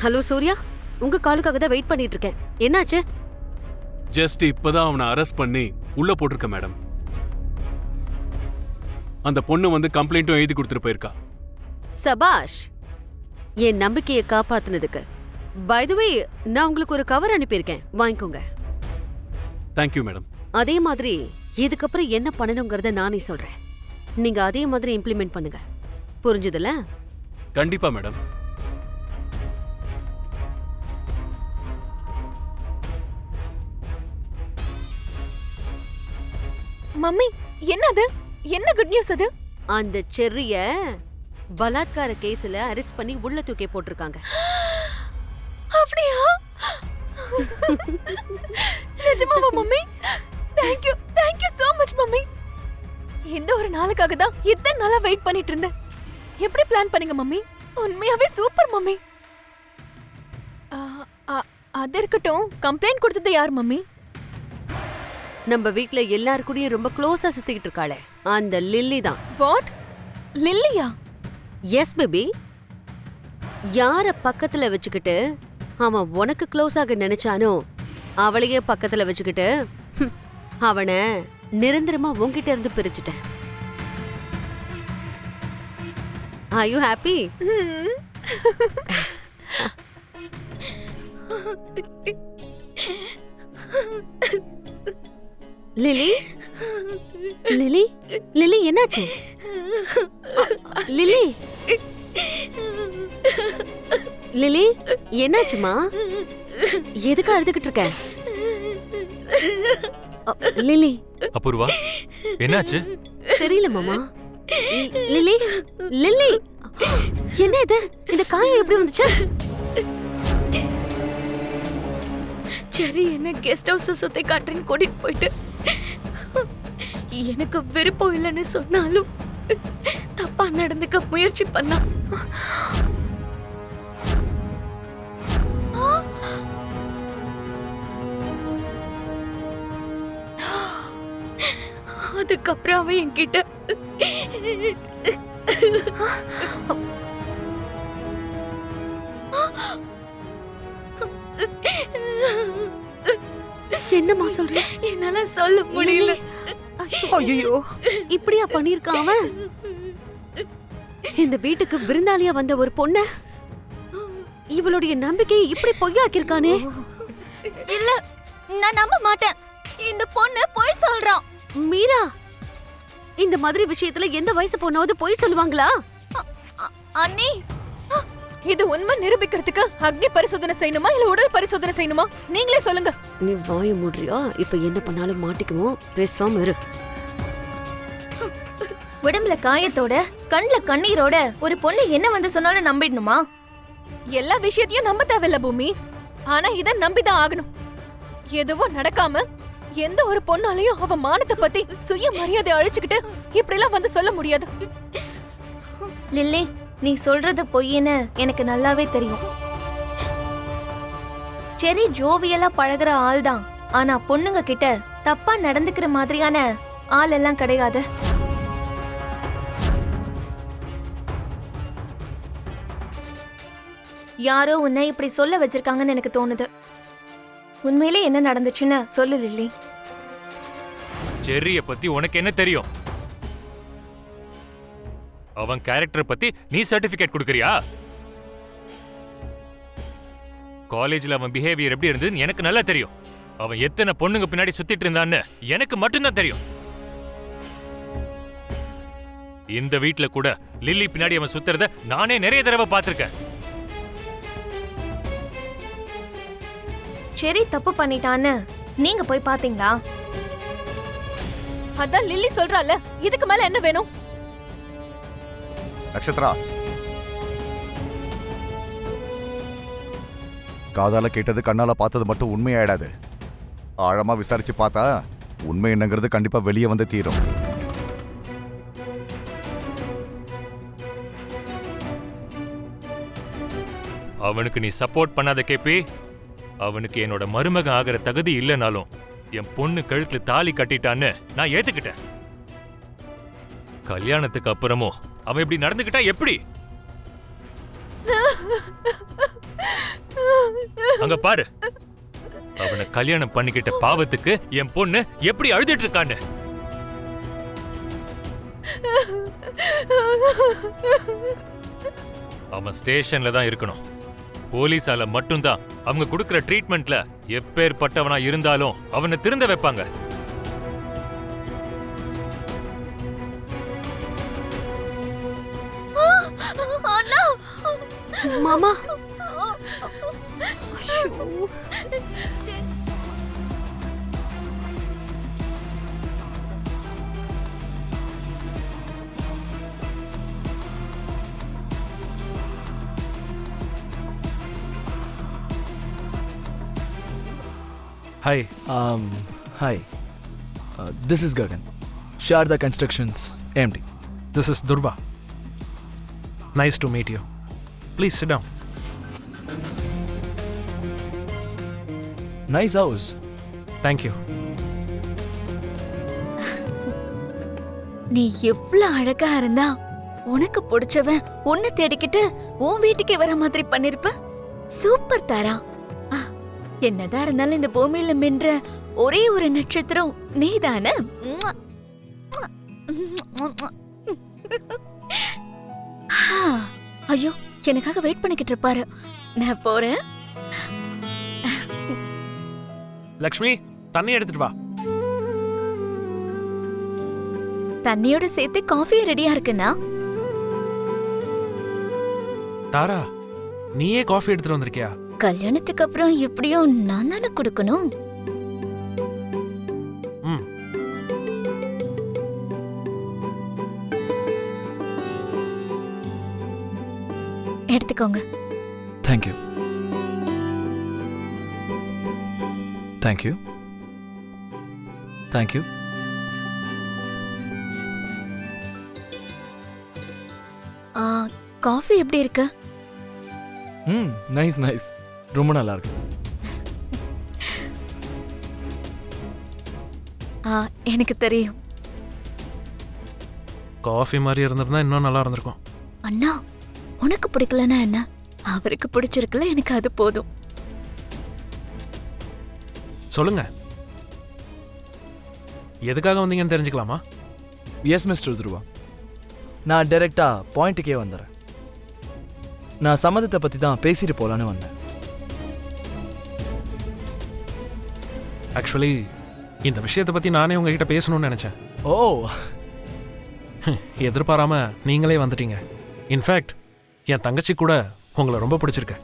Hello Surya, உங்க காலுக்காக தான் wait பண்ணிட்டு இருக்கேன். என்னாச்சு? ஜஸ்ட் இப்பதான் அவனை அரெஸ்ட் பண்ணி உள்ள போட்டிருக்க மேடம். அந்த பொண்ணு வந்து கம்ப்ளைண்ட்டும் எழுதி கொடுத்துட்டு போயிருக்கா. சபாஷ், என் நம்பிக்கையை காப்பாத்துனதுக்கு. பை தி வே, நான் உங்களுக்கு ஒரு கவர் அனுப்பியிருக்கேன், வாங்கிக்கோங்க. Thank you madam. அதே மாதிரி இதுக்கப்புறம் என்ன பண்ணணுங்கிறத நானே சொல்றேன். நீங்க அதே மாதிரி இம்ப்ளிமெண்ட் பண்ணுங்க. புரிஞ்சுதுல? கண்டிப்பா மேடம். மம்மி, என்னது? என்ன குட் நியூஸ் அது? அந்த செர்ரிய பலாத்கார கேஸ்ல அரெஸ்ட் பண்ணி உள்ள தூக்கி போட்டிருக்காங்க. அப்படியா? நிஜமாவா mummy? Thank you so much mummy. இந்த ஒரு நாளுக்காக தான் இத்தனை நாளா வெயிட் பண்ணிட்டு இருந்தேன். எப்படி பிளான் பண்ணீங்க மம்மி? உண்மையாவே சூப்பர் மம்மி. அது இருக்கட்டும், கம்ப்ளைண்ட் கொடுத்தது யார் மம்மி? நம்ம வீட்ல எல்லாரு கூடயும் ரொம்ப க்ளோஸா சுத்திக்கிட்டு இருக்காளே, அந்த லில்லி தான். வாட்? லில்லியா? Yes baby. யார பக்கத்துல வச்சுக்கிட்டு அவன் உனக்கு க்ளோஸ் ஆக நினைச்சானோ அவளையே பக்கத்துல வச்சுக்கிட்டு அவனை நிரந்தரமா உன்கிட்ட இருந்து பிரிச்சுட்டேன். Are you happy? Lily, Lily, Lily, என்னாச்சு? லிலி, லிலி, என்னாச்சுமா? எதுக்கு அழுதுகிட்டு இருக்க? லிலி. அபூர்வா, என்னாச்சு? தெரியல மாமா. லிலி, லிலி, என்ன இது? இந்த காயம் எப்படி வந்துச்சு? சரி, என்ன கெஸ்ட் ஹவுஸ் சுத்தி காட்டுறேன்னு கூட்டிட்டு போயிட்டு எனக்கு விருப்பம் இல்லைன்னு சொன்னாலும் தப்பா நடந்துக்க முயற்சி பண்ணா. அதுக்கப்புறம் அவன் என்கிட்ட என்னம்மா சொல்ற? என்னால சொல்ல முடியல. ஐயோ, இப்படியா பண்ணிருக்கான் அவன்? இந்த வீட்டுக்கு விருந்தாளியா வந்த ஒரு பொண்ண இவளுடைய நம்பிக்கையை இப்படி பொய்யாக்கிருக்கானே. இல்ல, நான் நம்ப மாட்டேன். இந்த பொண்ணு பொய் சொல்றான். மீரா, இந்த மாதிரி விஷயத்துல எந்த வயசு பொண்ணாவது பொய் சொல்லுவாங்களா? அண்ணி, இது உண்மை நிரூபிக்கிறதுக்கு அக்னி பரிசோதனை செய்யணுமா இல்ல உடல் பரிசோதனை செய்யணுமா? நீங்களே சொல்லுங்க. நீ வாய மூடுறியா? இப்ப என்ன பண்ணாலும் மாட்டிக்குவோம், பேசாம இரு. உடம்புல காயத்தோட கண்ணுல கண்ணீரோட ஒரு பொண்ணு என்ன வந்து சொன்னாலும் நம்பிடணுமா? எல்லா விஷயத்தையும் நம்ப தேவையில்ல பூமி, ஆனா இத நம்பிதான் ஆகணும். எதுவும் நடக்காம எந்த ஒரு பொண்ணாலையும் அவ மானத்தை பத்தி சுய மரியாதை அழிச்சுக்கிட்டு இப்படி எல்லாம் வந்து சொல்ல முடியாது. லில்லி, நீ சொல்றது பொய்ன்னு எனக்கு நல்லாவே தெரியும். செரி ஜோவியலா பழகுற ஆள் தான், ஆனா பொண்ணுங்க கிட்ட தப்பா நடந்துக்கிற மாதிரியான ஆள் எல்லாம் கிடையாது. யாரோ உன்னை இப்படி சொல்ல வச்சிருக்காங்கன்னு எனக்கு தோணுது. உண்மையிலே என்ன நடந்துச்சுன்னு சொல்லு லில்லி. செர்ரிய பத்தி உனக்கு என்ன தெரியும்? அவன் கேரக்டர் பத்தி நீ சர்டிபிகேட் கொடுக்கறியா? காலேஜ்ல அவன் பிஹேவியர் எப்படி இருந்ததுன்னு எனக்கு நல்லா தெரியும். அவன் எத்தனை பொண்ணுங்க பின்னாடி சுத்திட்டு இருந்தான்னு எனக்கு மட்டும்தான் தெரியும். இந்த வீட்ல கூட லில்லி பின்னாடி அவன் சுத்துறத நானே நிறைய தடவை பார்த்திருக்கேன். செரி தப்பு பண்ணிட்டான்னு நீங்க போய் பாத்தீங்களா? அதான் லில்லி சொல்றால, இதுக்கு மேல என்ன வேணும்? நட்சத்திரா, காதால கேட்டது கண்ணால பார்த்தது மட்டும் உண்மையாயிடாது. ஆழமா விசாரிச்சு பார்த்தா உண்மை என்னங்கிறது கண்டிப்பா வெளியே வந்து தீரும். அவனுக்கு நீ சப்போர்ட் பண்ணாத கேப்பி. அவனுக்கு என்னோட மருமகன் ஆகிற தகுதி இல்லைனாலும் என் பொண்ணு கழுத்துல தாலி கட்டிட்டான்னு நான் ஏத்துக்கிட்டேன். கல்யாணத்துக்கு அப்புறமும் அவன் இப்படி நடந்துக்கிட்டா எப்படி? அங்க பாரு, அவனை கல்யாணம் பண்ணிக்கிட்ட பாவத்துக்கு என் பொண்ணு எப்படி அழுதுட்டு இருக்கான்னு. அவன் ஸ்டேஷன்ல தான் இருக்கணும். போலீஸால மட்டும்தான் அவங்க கொடுக்கிற ட்ரீட்மெண்ட்ல எப்பேற்பட்டவனா இருந்தாலும் அவனை திருந்த வைப்பாங்க. அண்ணா மாமா ஐயோ. Hi. Hi. This is Gagan. Sharda Constructions, MD. This is Durva. Nice to meet you. Please sit down. Nice house. Thank you. நீ எவ்வளவு அழகா இருந்தா உனக்கு பிடிச்சவன் உன்னை தேடிக்கிட்டு உன் வீட்டுக்கு வர மாதிரி பண்ணிருப்ப. சூப்பர் தாரா. என்னதான் இருந்தாலும் இந்த பூமியில மின்ற ஒரே ஒரு நட்சத்திரம் நீதானே. ஐயோ, எனக்காக வெயிட் பண்ணிக்கிட்டு இருப்பாரு. நான் போறேன். லக்ஷ்மி, தண்ணி எடுத்துட்டு வா. தண்ணியோட சேர்த்து காஃபியும் ரெடியா இருக்குண்ணா. தாரா, நீயே காஃபி எடுத்துட்டு வந்திருக்கியா? கல்யாணத்துக்கு அப்புறம் எப்படியும் நான் தானே கொடுக்கணும். ம். எடுத்துக்கோங்க. Thank you. Thank you. Thank you. Coffee எப்படி இருக்கு? Nice, nice. ரொம்ப நல்லா இருக்கு. எனக்கு தெரியும். காஃபி மாதிரி இருந்திருந்தா இன்னும் நல்லா இருந்திருக்கும். அண்ணா, உனக்கு பிடிக்கலன்னா என்ன? அவருக்கு பிடிச்சிருக்குல, எனக்கு அது போதும். சொல்லுங்க, எதுக்காக வந்தீங்கன்னு தெரிஞ்சுக்கலாமா? எஸ் மிஸ்டர் துருவா, நான் டைரக்டா பாயிண்ட்டுக்கே வந்துடுறேன். நான் சம்மதத்தை பற்றி தான் பேசிட்டு போகலான்னு வந்தேன். ஆக்சுவலி இந்த விஷயத்தை பற்றி நானே உங்ககிட்ட பேசணும்னு நினச்சேன். ஓ, எதிர்பாராம நீங்களே வந்துட்டீங்க. இன்ஃபேக்ட் என் தங்கச்சி கூட உங்களை ரொம்ப பிடிச்சிருக்கு.